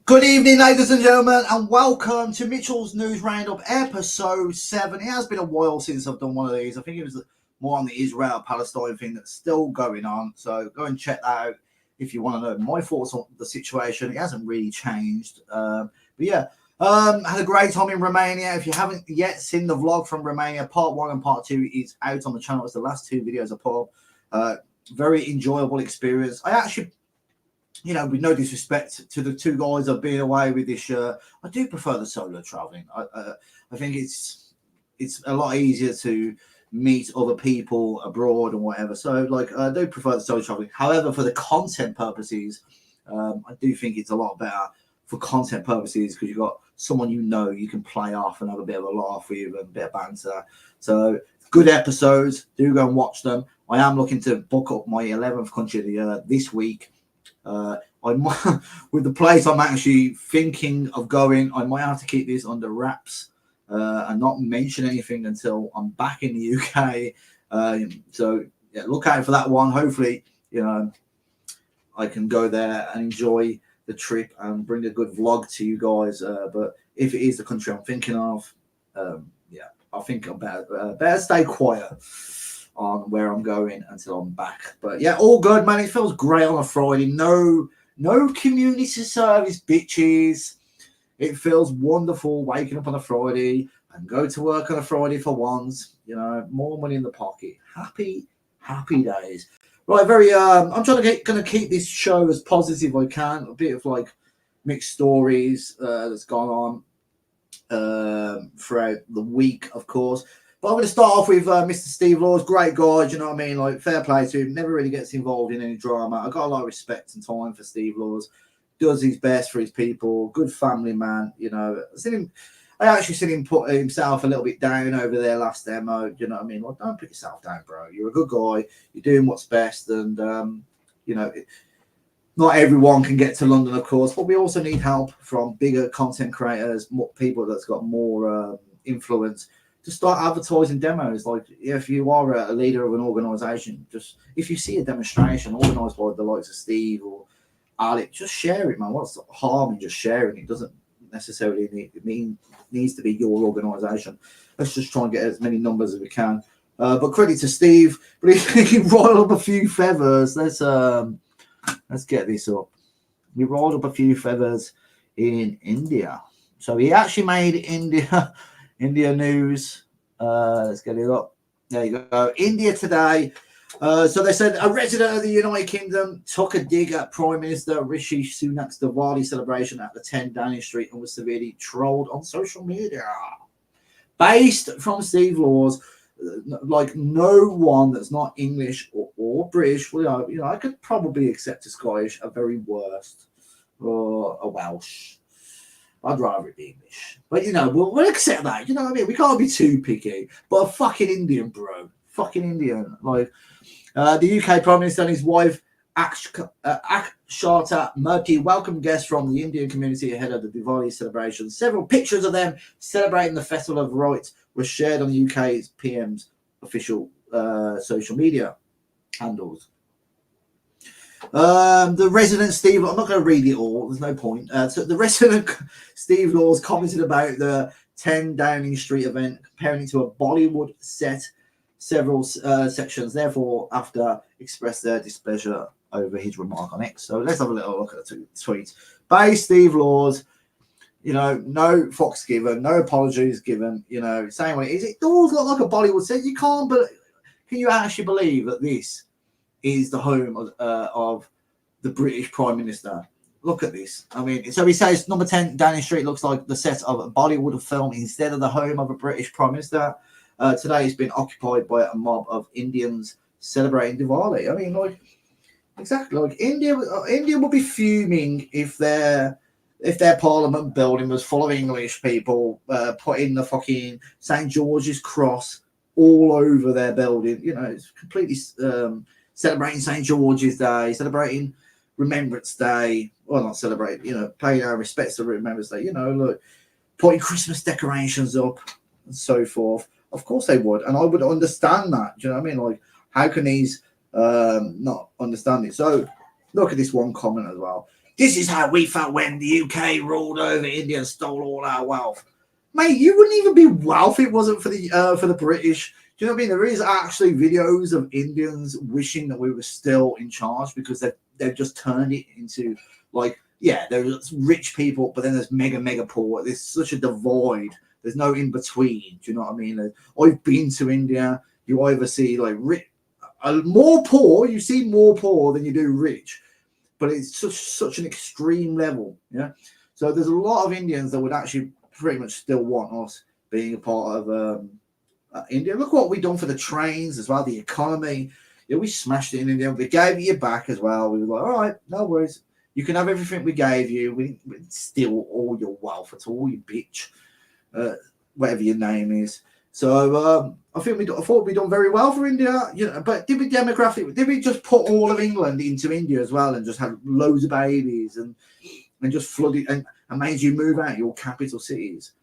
Good evening, ladies and gentlemen, and welcome to Mitchell's News Roundup, episode 7. It has been a while since I've done one of these. I think it was more on the Israel-Palestine thing that's still going on, so go and check that out if you want to know my thoughts on the situation. It hasn't really changed. Had a great time in Romania. If you haven't yet seen the vlog from Romania, part 1 and part 2 is out on the channel. It's the last 2 videos I put up. Very enjoyable experience. I actually, with no disrespect to the 2 guys I've been away with this year, I do prefer the solo traveling. I think it's a lot easier to meet other people abroad and whatever. So, I do prefer the solo traveling. However, for the content purposes, I do think it's a lot better for content purposes because you've got someone you can play off and have a bit of a laugh with and a bit of banter. So, good episodes. Do go and watch them. I am looking to book up my 11th country of the year this week. I might, with the place I'm actually thinking of going, I might have to keep this under wraps and not mention anything until I'm back in the UK. So look out for that one. Hopefully, I can go there and enjoy the trip and bring a good vlog to you guys. But if it is the country I'm thinking of, I think I'm better stay quiet on where I'm going until I'm back. But yeah, all good, man. It feels great on a Friday. No community service, bitches. It feels wonderful waking up on a Friday and go to work on a Friday for once. More money in the pocket. Happy days. Right, I'm trying to keep this show as positive as I can. A bit of mixed stories that's gone on throughout the week, of course. But I'm going to start off with Mr. Steve Laws. Great guy, do you know what I mean? Fair play to him. Never really gets involved in any drama. I've got a lot of respect and time for Steve Laws. Does his best for his people. Good family man, I actually seen him put himself a little bit down over their last demo. Do you know what I mean? Don't put yourself down, bro. You're a good guy. You're doing what's best. And, not everyone can get to London, of course. But we also need help from bigger content creators, people that's got more influence, to start advertising demos. If you are a leader of an organization, just if you see a demonstration organized by the likes of Steve or Alec, just share it, man. What's the harm in just sharing it? Doesn't necessarily needs to be your organization. Let's just try and get as many numbers as we can. But credit to Steve, but he rolled up a few feathers. Let's get this up. He rolled up a few feathers in India. So he actually made India news. Let's get it up. There you go. India Today. So they said a resident of the United Kingdom took a dig at Prime Minister Rishi Sunak's Diwali celebration at the 10 Downing Street and was severely trolled on social media. Based from Steve Laws, no one that's not English or British, I could probably accept a Scottish, a very worst, or a Welsh. I'd rather it be English. But, we'll accept that. You know what I mean? We can't be too picky. But a fucking Indian, bro. Fucking Indian. The UK Prime Minister and his wife, Akshata Murthy, welcomed guests from the Indian community ahead of the Diwali celebration. Several pictures of them celebrating the Festival of Lights were shared on the UK's PM's official social media handles. The resident Steve, I'm not going to read it all, there's no point. So the resident Steve Laws commented about the 10 Downing Street event, comparing it to a Bollywood set, several sections, therefore, after expressed their displeasure over his remark on X. So let's have a little look at the tweet. By Steve Laws, no fucks given, no apologies given, saying what it is. It does look like a Bollywood set. You can't, but can you actually believe that this is the home of the British Prime Minister? Look at this. I mean, so he says number 10 Downing Street looks like the set of a Bollywood film instead of the home of a British Prime Minister. Today has been occupied by a mob of Indians celebrating Diwali. I mean, exactly. India would be fuming if their parliament building was full of English people putting the fucking St. George's cross all over their building. It's completely celebrating St. George's Day, celebrating Remembrance Day. Well, not celebrating, paying our respects to Remembrance Day. Putting Christmas decorations up and so forth. Of course they would, and I would understand that. Do you know what I mean? How can these not understand it? So Look at this one comment as well. This is how we felt when the UK ruled over India and stole all our wealth. Mate, you wouldn't even be wealthy if it wasn't for the British. Do you know what I mean? There is actually videos of Indians wishing that we were still in charge because they've just turned it into like, yeah, there's rich people, but then there's mega poor. There's such a divide. There's no in between. Do you know what I mean? I've been to India. You either see like rich, more poor. You see more poor than you do rich, but it's such an extreme level. Yeah. So there's a lot of Indians that would actually pretty much still want us being a part of India. Look what we've done for the trains as well, the economy. Yeah, we smashed it in India. We gave it back as well. We were like, all right, no worries. You can have everything we gave you. We didn't steal all your wealth at all, you bitch. Whatever your name is. So I thought we'd done very well for India. You know, but did we just put all of England into India as well and just have loads of babies and just flood it and made you move out your capital cities?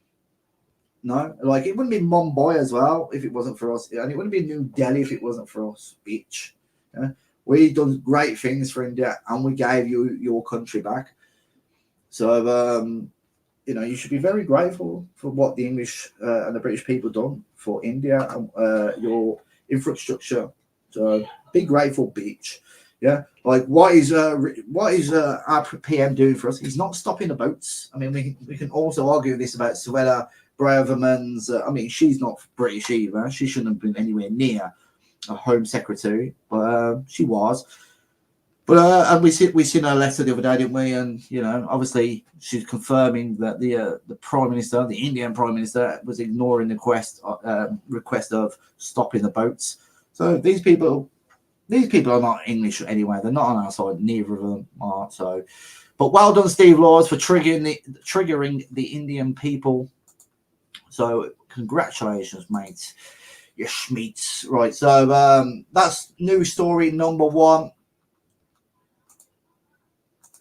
No, like it wouldn't be Mumbai as well if it wasn't for us, and it wouldn't be New Delhi if it wasn't for us, bitch. Yeah? We've done great things for India, and we gave you your country back. So, you know, you should be very grateful for what the English and the British people done for India and your infrastructure. So, be grateful, bitch. Yeah, like what is our PM doing for us? He's not stopping the boats. I mean, we can also argue this about Suella Braverman's. I mean, she's not British either. She shouldn't have been anywhere near a Home Secretary, but she was. But and we seen her letter the other day, didn't we? And you know, obviously, she's confirming that the Prime Minister, the Indian Prime Minister, was ignoring the request of stopping the boats. So these people are not English anyway. They're not on our side. Neither of them are. So, but well done, Steve Laws, for triggering the Indian people. So congratulations, mate. You schmeats. Right. So that's news story number one.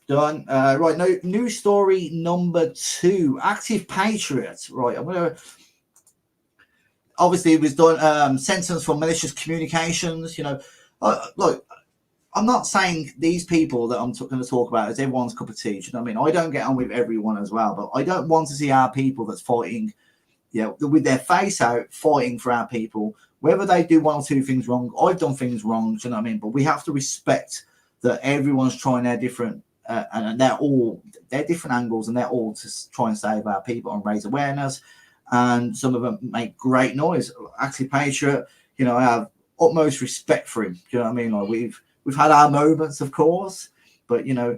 Done. Right. No, news story number two. Active Patriot. Right. I'm gonna. Obviously, it was done. Sentence for malicious communications. You know, look. I'm not saying these people that I'm going to talk about is everyone's cup of tea. You know what I mean? I don't get on with everyone as well, but I don't want to see our people that's fighting, you know, with their face out, fighting for our people. Whether they do one or two things wrong, I've done things wrong. Do you know what I mean? But we have to respect that everyone's trying their different, and they're different angles, and they're all to try and save our people and raise awareness. And some of them make great noise. Actually, Patriot, you know, I have utmost respect for him. Do you know what I mean? Like we've had our moments, of course, but you know,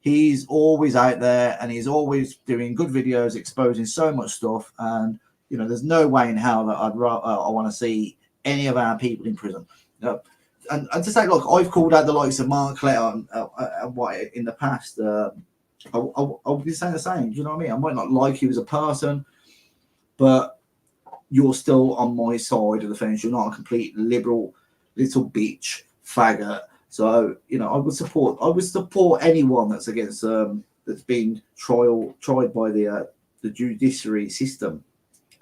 he's always out there and he's always doing good videos, exposing so much stuff. And you know, there's no way in hell that I want to see any of our people in prison. You know, and to say, look, I've called out the likes of Mark Letter and what in the past. I'll be saying the same. Do you know what I mean? I might not like you as a person, but you're still on my side of the fence. You're not a complete liberal little bitch faggot. So you know, I would support anyone that's against that's been tried by the judiciary system.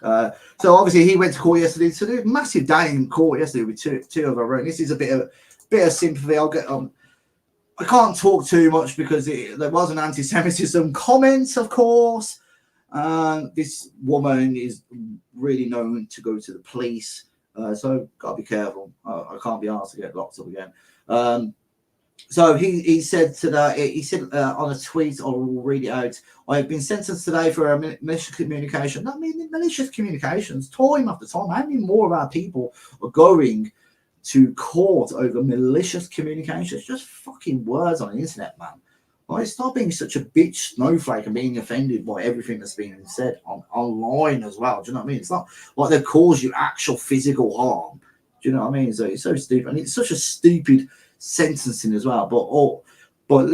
So obviously he went to court yesterday. So a massive day in court yesterday with two of our own. This is a bit of sympathy. I'll get I can't talk too much because there was an anti-Semitism comment, of course. This woman is really known to go to the police, so gotta be careful. I can't be asked to get locked up again. So he said on a tweet, I'll read it out. I have been sentenced today for a malicious communication. I mean, malicious communications, time after time. How many more of our people are going to court over malicious communications? Just fucking words on the internet, man. Like, stop being such a bitch snowflake and being offended by everything that's being said online as well. Do you know what I mean? It's not like they cause you actual physical harm. Do you know what I mean? So it's so stupid, and it's such a stupid sentencing as well. But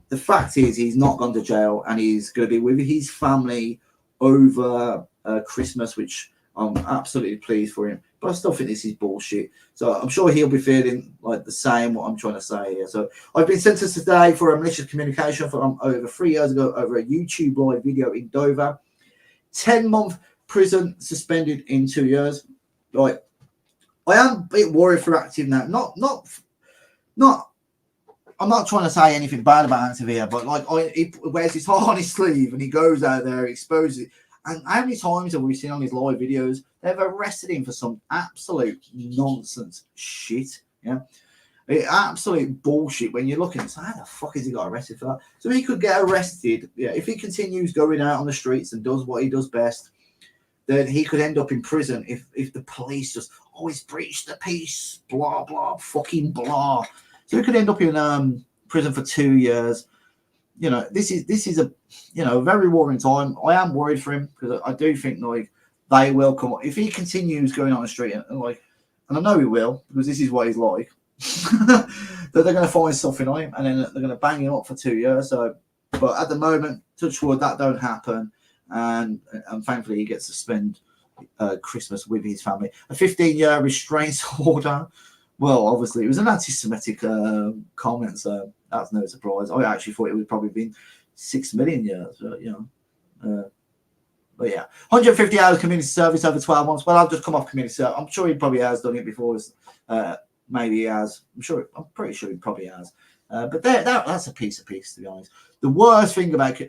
the fact is, he's not gone to jail, and he's going to be with his family over Christmas, which I'm absolutely pleased for him. But I still think this is bullshit. So I'm sure he'll be feeling like the same what I'm trying to say here. So I've been sentenced today for a malicious communication from over 3 years ago over a YouTube live video in Dover. 10-month prison, suspended in 2 years. Right. I am a bit worried for Active now. Not I'm not trying to say anything bad about Antivia, but like he wears his heart on his sleeve and he goes out there, exposes it. And how many times have we seen on his live videos they've arrested him for some absolute nonsense shit? Yeah, absolute bullshit. When you're looking, it's like, how the fuck has he got arrested for that? So he could get arrested. Yeah, if he continues going out on the streets and does what he does best, then he could end up in prison if the police just always breach the peace, blah blah, fucking blah. So he could end up in prison for 2 years. You know, this is a very worrying time. I am worried for him because I do think like they will come up if he continues going on the street and I know he will because this is what he's like. That they're going to find something on him and then they're going to bang him up for 2 years. So, but at the moment, touch wood, that don't happen, and thankfully he gets to spend Christmas with his family. A 15-year restraint order. Well, obviously, it was an anti-Semitic comment, so that's no surprise. I actually thought it would probably been 6 million years, but yeah, 150 hours community service over 12 months. Well, I've just come off community service. I'm sure he probably has done it before. Maybe he has. I'm pretty sure he probably has. But that's a piece of peace, to be honest. The worst thing about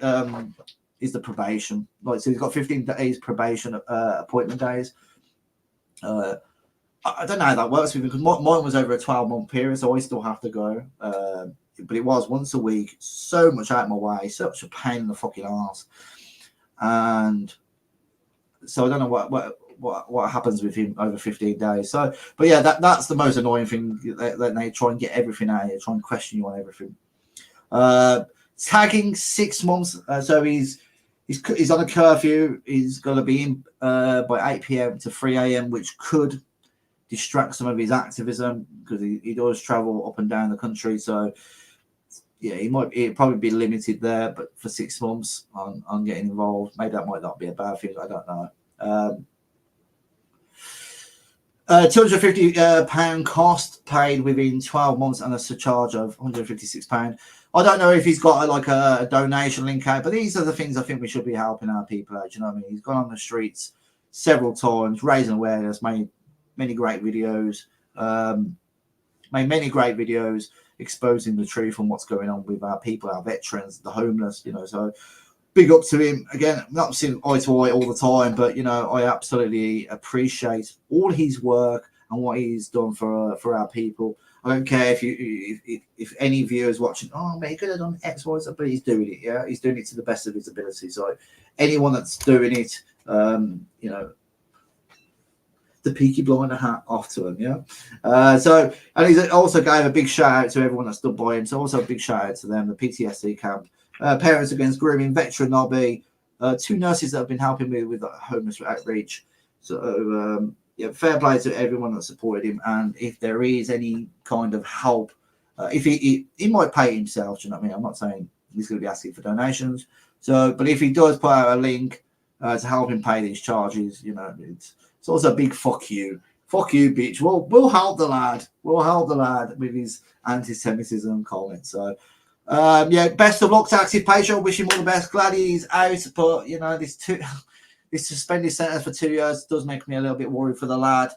is the probation. Like, so he's got 15 days probation appointment days. I don't know how that works with him because mine was over a 12-month period, so I still have to go. But it was once a week, so much out of my way, such a pain in the fucking ass. And so I don't know what happens with him over 15 days. So, but yeah, that's the most annoying thing that they try and get everything out of you, try and question you on everything. Tagging 6 months. So he's on a curfew. He's got to be in by 8 p.m. to 3 a.m., which could distract some of his activism because he does travel up and down the country. So yeah, he'd probably be limited there, but for 6 months on getting involved, maybe that might not be a bad thing. I don't know. £250 cost paid within 12 months and a surcharge of £156. I don't know if he's got a donation link out, but these are the things I think we should be helping our people out. You know what I mean? He's gone on the streets several times, raising awareness, made many great videos, exposing the truth on what's going on with our people, our veterans, the homeless. So big up to him. Again, not seeing eye to eye all the time, but I absolutely appreciate all his work and what he's done for our people. I don't care if any viewers watching, oh man, he could have done X, Y, Z, but he's doing it. Yeah, he's doing it to the best of his ability. So anyone that's doing it, the Peaky Blinder hat off to him, yeah. And he's also gave a big shout out to everyone that stood by him. So also a big shout out to them, the PTSD camp, Parents Against Grooming, Veteran Lobby, 2 nurses that have been helping me with homeless outreach. So yeah, fair play to everyone that supported him. And if there is any kind of help, if he might pay himself, do you know what I mean? I'm not saying he's going to be asking for donations. So, but if he does put out a link to help him pay these charges, it's also a big fuck you, bitch. We'll help the lad. We'll help the lad with his anti-Semitism comments. So, yeah, best of luck to Active Patriot. Wish him all the best. Glad he's out, but this suspended sentence for 2 years does make me a little bit worried for the lad,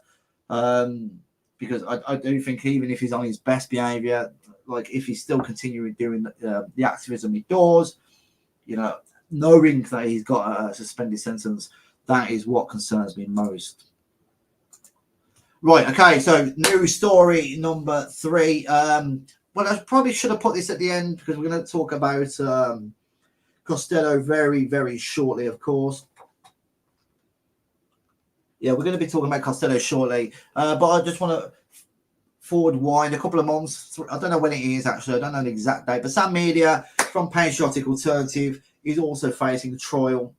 because I do think even if he's on his best behaviour, like if he's still continuing doing the activism he does, knowing that he's got a suspended sentence. That is what concerns me most. Right, okay, so news story number 3. Well, I probably should have put this at the end because we're going to talk about Costello very, very shortly, of course. Yeah, we're going to be talking about Costello shortly, but I just want to forward wind a couple of months. I don't know when it is, actually. I don't know the exact date, but Sam Media from Patriotic Alternative is also facing a trial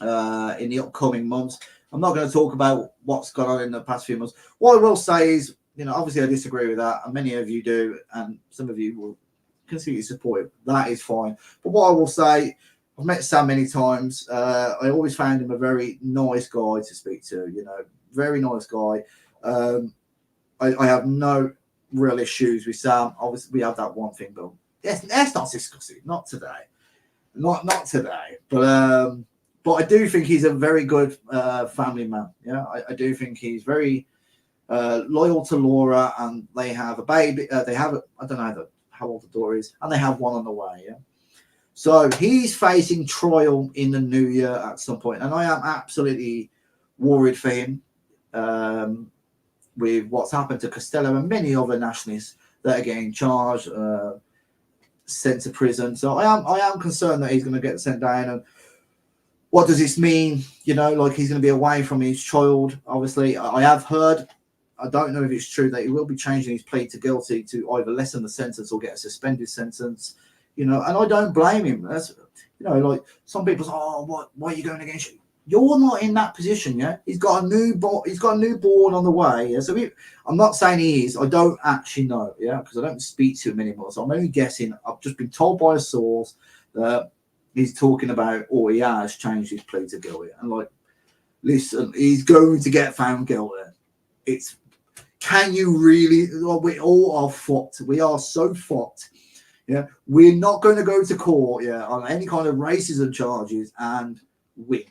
in the upcoming months. I'm not going to talk about what's gone on in the past few months. What I will say is, obviously I disagree with that, and many of you do, and some of you will consider support it. That is fine. But what I will say, I've met Sam many times. I always found him a very nice guy to speak to, very nice guy. I have no real issues with Sam. Obviously, we have that one thing, but let's not discuss it. Not today. Not today. But I do think he's a very good family man. Yeah, I do think he's very loyal to Laura, and they have a baby. I don't know how old the daughter is, and they have one on the way. Yeah. So he's facing trial in the new year at some point, and I am absolutely worried for him with what's happened to Costello and many other nationalists that are getting charged, sent to prison. So I am concerned that he's going to get sent down. And what does this mean? You know, like he's going to be away from his child. Obviously, I have heard. I don't know if it's true that he will be changing his plea to guilty to either lessen the sentence or get a suspended sentence. You know, and I don't blame him. That's, you know, like some people say, oh, why are you going against you? You're not in that position, yeah. He's got a newborn on the way. Yeah? So I'm not saying he is. I don't actually know, yeah, because I don't speak to him anymore. So I'm only guessing. I've just been told by a source that he's talking about, or he has changed his plea to guilty. And like, listen, he's going to get found guilty. It's, can you really? We all are fucked. We are so fucked. Yeah, we're not going to go to court, yeah, on any kind of racism charges and win.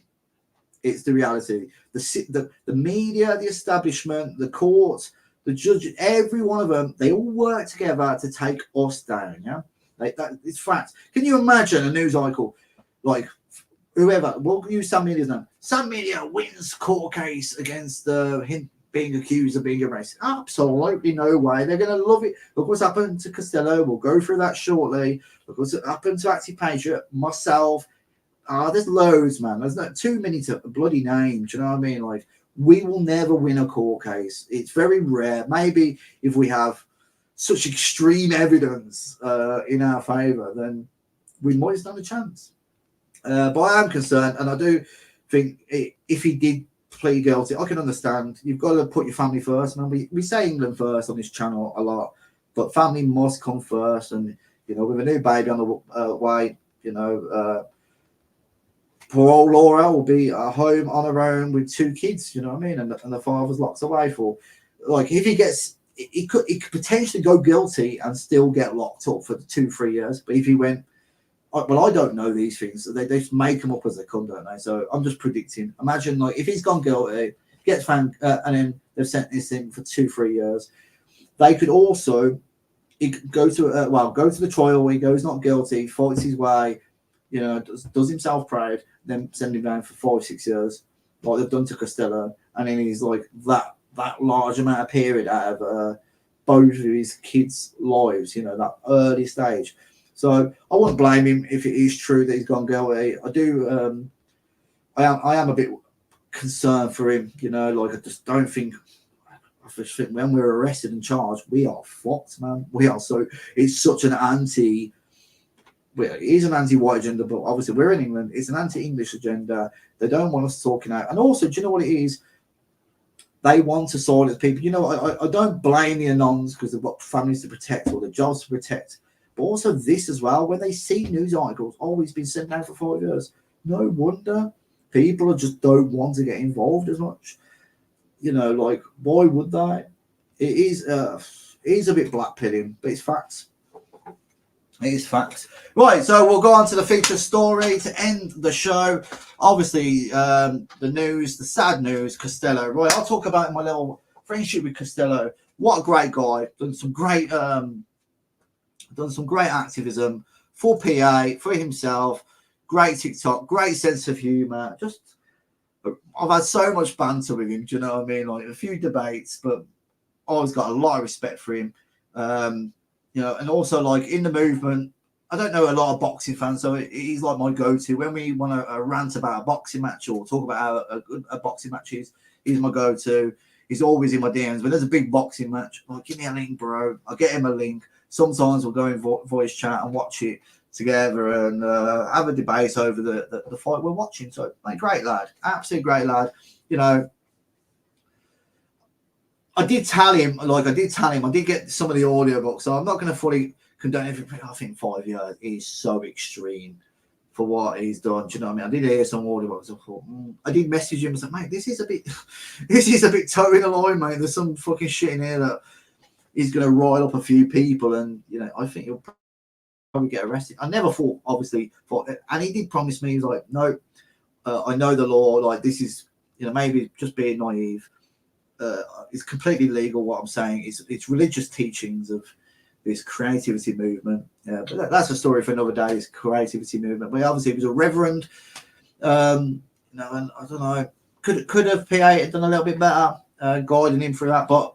It's the reality. The media, the establishment, the courts, the judge, every one of them, they all work together to take us down. Yeah, it's fact. Can you imagine a news article like whoever? We'll use Sam Media's name. Sam Media wins court case against him being accused of being a racist. Absolutely no way. They're going to love it. Look what's happened to Castello. We'll go through that shortly. Look what's happened to Patriot, myself. There's loads, man. There's not too many to bloody names. You know what I mean? Like, we will never win a court case. It's very rare. Maybe if we have such extreme evidence in our favour, then we might stand a chance. But I am concerned, and I do think if he did plead guilty, I can understand. You've got to put your family first. Man, we say England first on this channel a lot, but family must come first. And you know, with a new baby on the way, you know, poor old Laura will be at home on her own with 2 kids. You know what I mean? And the father's locked away for. Like, if he could potentially go guilty and still get locked up for 2-3 years. But if he went, well, I don't know these things. They just make them up as they come, don't they? So I'm just predicting. Imagine, like, if he's gone guilty, gets found, and then they've sentenced him for 2-3 years. They could also go to the trial where he goes not guilty, fights his way, you know, does himself proud, then send him down for 5-6 years, like they've done to Costello, and then he's like that large amount of period out of both of his kids' lives, you know, that early stage. So I wouldn't blame him if it is true that he's gone guilty. I do. I am a bit concerned for him. You know, like I just think when we're arrested and charged, we are fucked, man. We are so. It's such an anti. Well, it is an anti-white agenda, but obviously we're in England. It's an anti-English agenda. They don't want us talking out, and also, do you know what it is? They want to silence people. You know, I don't blame the Anons because they've got families to protect or the jobs to protect. But also this as well, when they see news articles, oh, he's been sent down for 5 years. No wonder people just don't want to get involved as much. You know, like, why would they? It is a bit black-pilling, but it's facts. It is facts. Right, so we'll go on to the feature story to end the show. Obviously, the news, the sad news, Castello. Right, I'll talk about my little friendship with Castello. What a great guy. Done some great activism for PA, for himself. Great TikTok, great sense of humour. Just, I've had so much banter with him. Do you know what I mean? Like a few debates, but I always got a lot of respect for him. You know, and also like in the movement, I don't know a lot of boxing fans, so he's like my go-to. When we want to rant about a boxing match or talk about a boxing match, he's my go-to. He's always in my DMs. When there's a big boxing match, like, give me a link, bro. I'll get him a link. Sometimes we'll go in voice chat and watch it together and have a debate over the fight we're watching. So, like, great lad, absolutely great lad. You know, I did tell him, I did get some of the audiobooks, so I'm not going to fully condone everything. I think 5 years is so extreme for what he's done. Do you know what I mean? I did hear some audiobooks. I thought, I did message him and said, mate, this is a bit towing the line, mate. There's some fucking shit in here that is going to rile up a few people, and you know, I think he'll probably get arrested. I never thought, obviously, and he did promise me, he was like, no, I know the law. Like, this is, you know, maybe just being naive. It's completely legal. What I'm saying is, it's religious teachings of this creativity movement. But that's a story for another day. This creativity movement. But obviously, it was a reverend. And I don't know. Could have PA done a little bit better, guiding him through that. But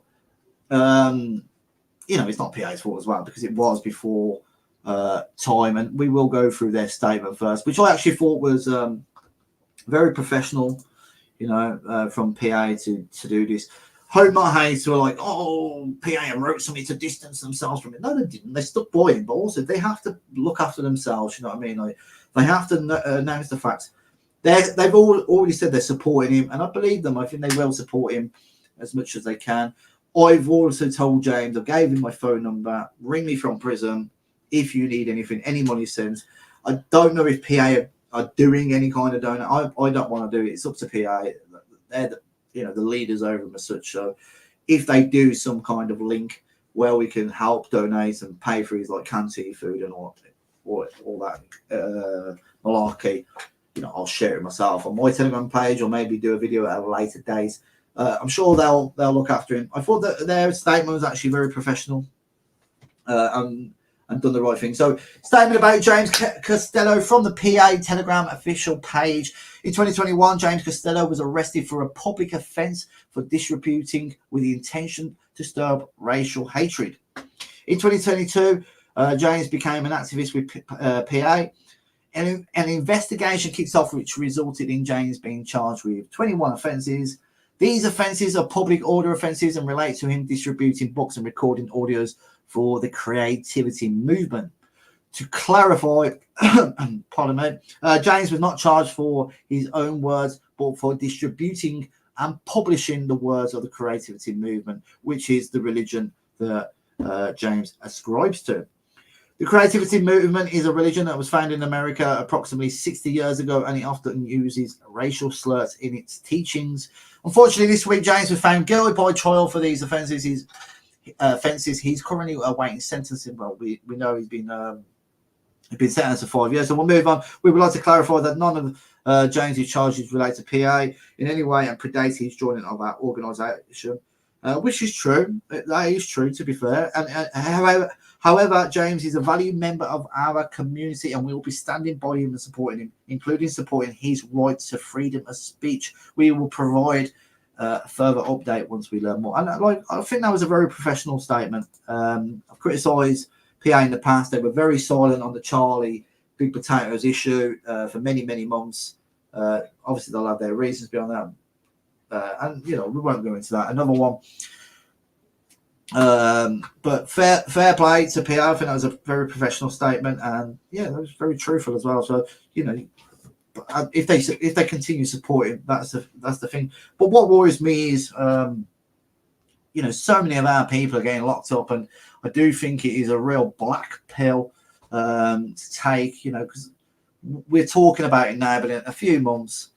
it's not PA's fault as well, because it was before time. And we will go through their statement first, which I actually thought was very professional. From PA to do this. Homer Hayes were like, oh, PA wrote something to distance themselves from it. No, they didn't. They stuck by him, but also they have to look after themselves. You know what I mean? Like, they have to announce the facts. They've already said they're supporting him, and I believe them. I think they will support him as much as they can. I've also told James, I gave him my phone number. Ring me from prison if you need anything, any money sent. I don't know if PA are doing any kind of donor. I don't want to do it. It's up to PA. They're the leaders over them as such. So if they do some kind of link where we can help donate and pay for his like canned seafood and all that malarkey, I'll share it myself on my Telegram page, or maybe do a video at a later date. I'm sure they'll look after him. I thought that their statement was actually very professional and done the right thing. So, statement about James Costello from the PA Telegram official page. In 2021, James Costello was arrested for a public offence for disreputing with the intention to stir up racial hatred. In 2022, James became an activist with PA. And an investigation kicks off, which resulted in James being charged with 21 offences. These offences are public order offences and relate to him distributing books and recording audios for the creativity movement. To clarify, pardon me, James was not charged for his own words, but for distributing and publishing the words of the creativity movement, which is the religion that James ascribes to. The creativity movement is a religion that was founded in America approximately 60 years ago, and it often uses racial slurs in its teachings. Unfortunately, this week, James was found guilty by trial for these offences. He's currently awaiting sentencing. Well, we know he's been sentenced to 5 years. So we'll move on. We would like to clarify that none of James's charges relate to PA in any way and predate his joining of our organisation, which is true. That is true, to be fair. And however, James is a valued member of our community, and we will be standing by him and supporting him, including supporting his right to freedom of speech. We will provide a further update once we learn more. And I think that was a very professional statement. I've criticised PA in the past. They were very silent on the Charlie Big Potatoes issue for many, many months. Obviously, they'll have their reasons behind that. And, we won't go into that. Another one. But fair play to PA. I think that was a very professional statement. And, that was very truthful as well. So, if they continue supporting, that's the thing. But what worries me is, so many of our people are getting locked up, and I do think it is a real black pill to take. Because we're talking about it now, but in a few months,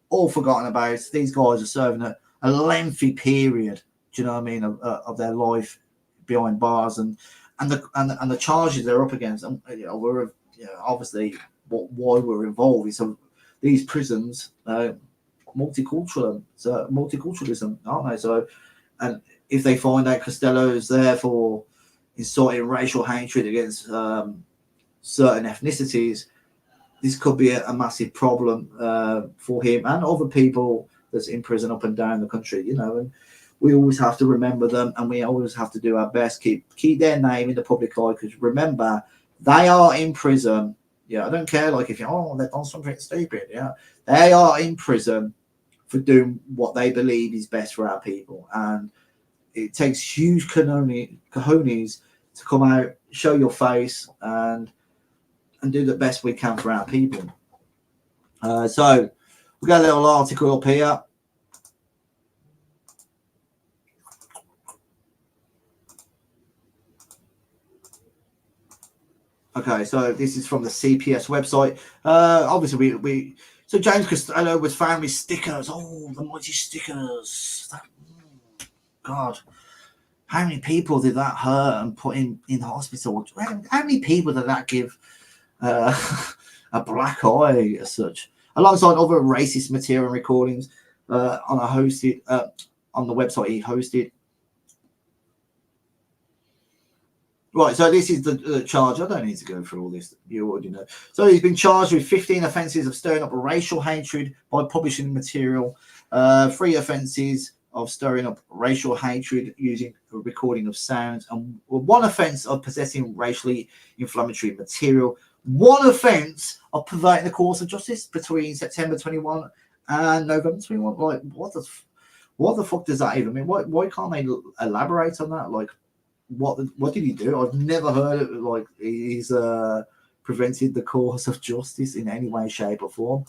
all forgotten about. These guys are serving a lengthy period. Do you know what I mean, of their life behind bars, and the charges they're up against. And we're obviously why we're involved is these prisons, multiculturalism, aren't they? So, and if they find out Castello is there for inciting racial hatred against certain ethnicities, this could be a massive problem for him and other people that's in prison up and down the country. And we always have to remember them, and we always have to do our best, keep their name in the public eye, because remember, they are in prison. I don't care, like, if they've done something stupid. They are in prison for doing what they believe is best for our people, and it takes huge cojones to come out, show your face, and do the best we can for our people. So we've got a little article up here. Okay, so this is from the CPS website. Obviously, so James Costello was found with stickers. Oh, the mighty stickers. God, how many people did that hurt and put in hospital? How many people did that give a black eye as such? Alongside other racist material and recordings on the website he hosted. Right, so this is the charge. I don't need to go through all this. You already know. So he's been charged with 15 offences of stirring up racial hatred by publishing material, 3 offences of stirring up racial hatred using a recording of sounds, and 1 offence of possessing racially inflammatory material, 1 offence of perverting the course of justice between September 21 and November 21. Like, what the fuck does that even mean? Why can't they elaborate on that? Like, what did he do? I've never heard of it. Like, he's prevented the course of justice in any way, shape, or form.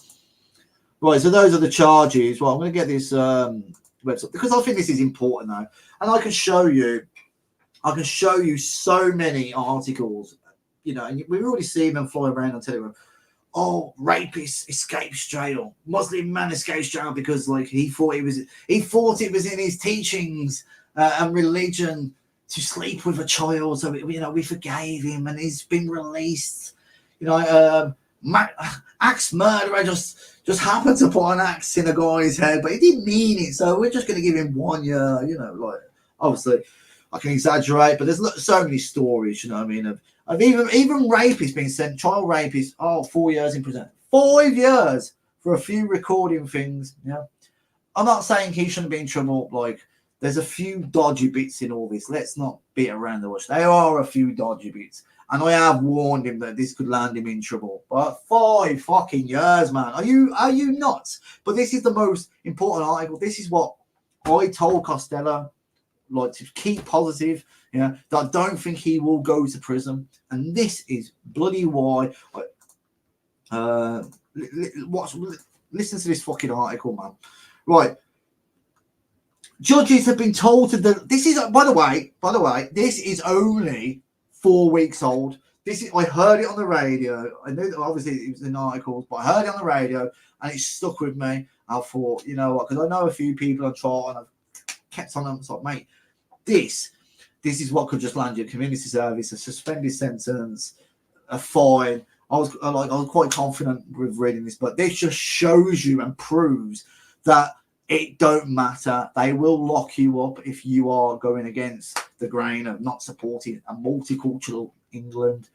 Right, so those are the charges. Well, I'm going to get this website because I think this is important now, and I can show you so many articles. You know, and we've already seen them flying around on Telegram. Oh, rapist escapes jail. Muslim man escapes jail because, like, he thought it was in his teachings and religion to sleep with a child. So, you know, we forgave him and he's been released. You know, axe murderer just happened to put an axe in a guy's head, but he didn't mean it. So we're just going to give him 1 year. You know, like, obviously I can exaggerate, but there's so many stories. You know what I mean? Of even rapists being sent, child rapists, 4 years in prison, 5 years for a few recording things. Yeah, I'm not saying he shouldn't be in trouble. Like, there's a few dodgy bits in all this. Let's not beat around the bush. There are a few dodgy bits, and I have warned him that this could land him in trouble. But 5 fucking years, man. Are you nuts? But this is the most important article. This is what I told Costello. Like, to keep positive, that I don't think he will go to prison, and this is bloody why. Listen to this fucking article, man. Right, judges have been told to this is, by the way, this is only 4 weeks old. I heard it on the radio. I knew that obviously it was in articles, but I heard it on the radio, and it stuck with me. I thought, you know what, because I know a few people on trial, and I've kept on them. It's like, mate, this is what could just land you: community service, a suspended sentence, a fine. I was quite confident with reading this, but this just shows you and proves that it don't matter. They will lock you up if you are going against the grain of not supporting a multicultural England.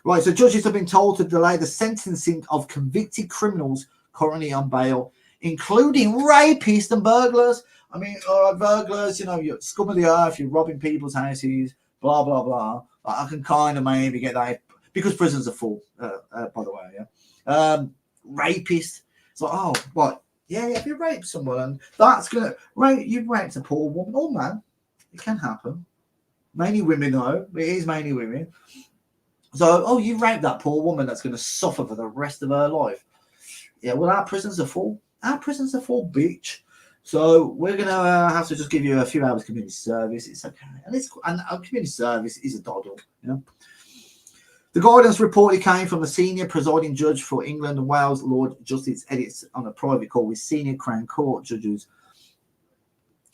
Right, so judges have been told to delay the sentencing of convicted criminals currently on bail, including rapists and burglars. I mean, burglars, you know, you're scum of the earth, you're robbing people's houses, blah, blah, blah. I can kind of maybe get that because prisons are full, by the way, yeah. Rapist. It's like, oh, what? Yeah, if you rape someone, that's going to, you've raped a poor woman. Oh, man, it can happen. Mainly women, though. It is mainly women. So, you raped that poor woman that's going to suffer for the rest of her life. Yeah, well, our prisons are full. Our prisons are full, bitch. So we're going to have to just give you a few hours community service. It's okay. And community service is a doddle, you know. The guidance reportedly came from the senior presiding judge for England and Wales, Lord Justice Edits, on a private call with senior Crown Court judges.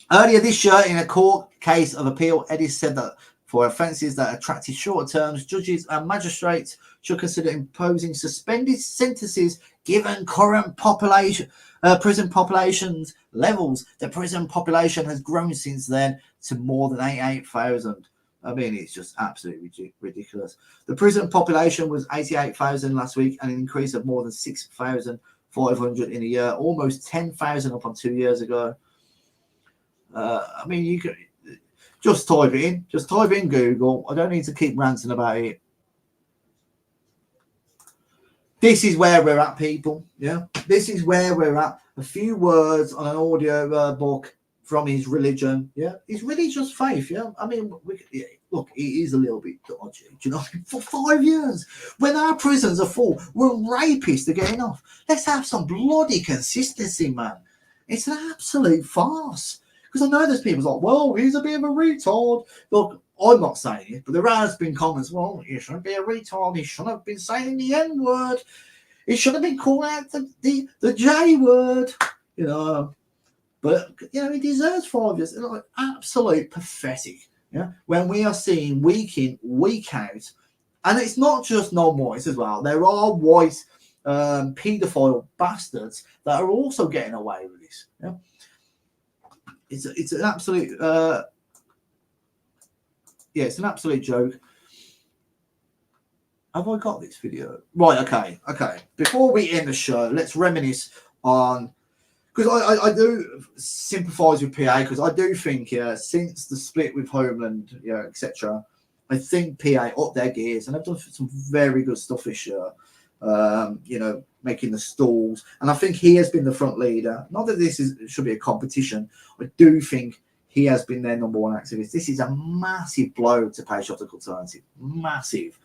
Earlier this year, in a court case of appeal, Edis said that for offences that attracted shorter terms, judges and magistrates should consider imposing suspended sentences given current prison populations levels. The prison population has grown since then to more than 88,000. I mean, it's just absolutely ridiculous. The prison population was 88,000 last week, and an increase of more than 6,500 in a year, almost 10,000 up on 2 years ago. I mean, you could just type it in. Just type in Google. I don't need to keep ranting about it. This is where we're at, people. Yeah, this is where we're at. A few words on an audio book from his religion. Yeah, his religious faith. Yeah, I mean, look, it is a little bit dodgy. Do you know, for 5 years, when our prisons are full, when rapists are getting off, let's have some bloody consistency, man. It's an absolute farce. Because I know there's people like, well, he's a bit of a retard. Look, I'm not saying it, but there has been comments, well, he shouldn't be a retard. He shouldn't have been saying the N-word. He should have been calling out the J-word, you know. But, you know, he deserves 5 years. It's like absolute pathetic, yeah. When we are seeing week in, week out, and it's not just non-whites as well. There are white paedophile bastards that are also getting away with this, yeah. It's an absolute it's an absolute joke. Have I got this video? Right, okay. Before we end the show, let's reminisce on, because I do sympathise with PA, because I do think since the split with Homeland, etc., I think PA up their gears and they've done some very good stuff this year. Making the stalls, and I think he has been the front leader. Not that should be a competition. I do think he has been their number one activist. This is a massive blow to Patriotic Alternative. Massive.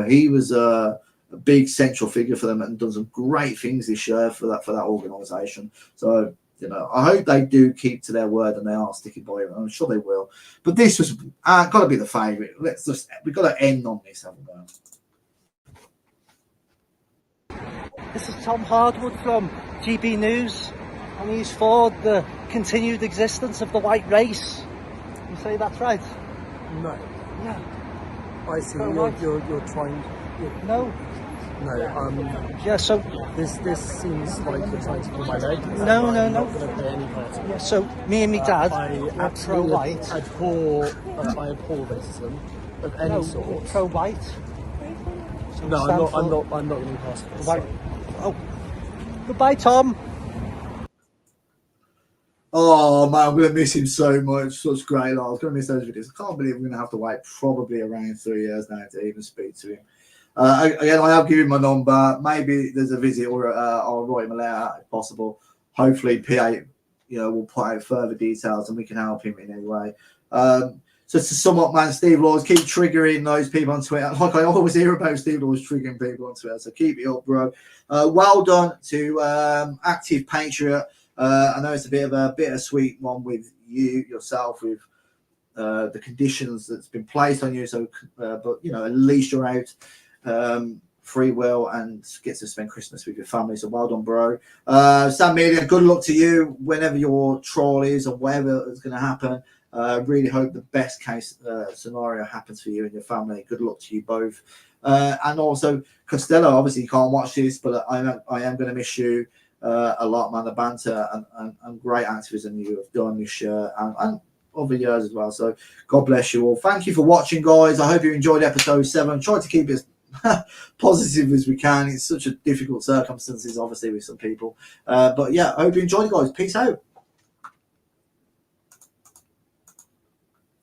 He was a big central figure for them and done some great things this year for that organisation. So, I hope they do keep to their word and they are sticking by it. I'm sure they will. But this was got to be the favourite. We've got to end on this, haven't we? This is Tom Hardwood from GB News, and he's for the continued existence of the white race. You say that's right? No. No. I see. Right. You're trying. No. No. Yeah. So this seems like you're trying to pull my leg. No. I'm not going to play any part of it. Yeah. So me and my dad I are absolutely pro-white. abhor racism of any sort. Pro-white. So No, I'm not going to be part of this. White. Oh. Goodbye, Tom. Oh man, I'm gonna miss him so much. Such great laugh. I'm gonna miss those videos. I can't believe we're gonna have to wait probably around 3 years now to even speak to him. Again, I have given him my number. Maybe there's a visit, or I'll write him a letter if possible. Hopefully, PA, will put out further details and we can help him in any way. So to sum up, man, Steve Laws, keep triggering those people on Twitter. Like I always hear about Steve Laws triggering people on Twitter. So keep it up, bro. Well done to Active Patriot. I know it's a bit of a bittersweet one with yourself, with the conditions that's been placed on you. So, but at least you're out free will and get to spend Christmas with your family. So well done, bro. Sam Media, good luck to you whenever your trial is or whatever is going to happen. Really hope the best case scenario happens for you and your family. Good luck to you both. And also Costello, obviously you can't watch this, but I am going to miss you a lot, man. The banter and great activism you have done this year and other years as well. So God bless you all. Thank you for watching, guys. I hope you enjoyed episode 7. Try to keep it as positive as we can. It's such a difficult circumstances, obviously, with some people. But yeah, I hope you enjoyed it, guys. Peace out.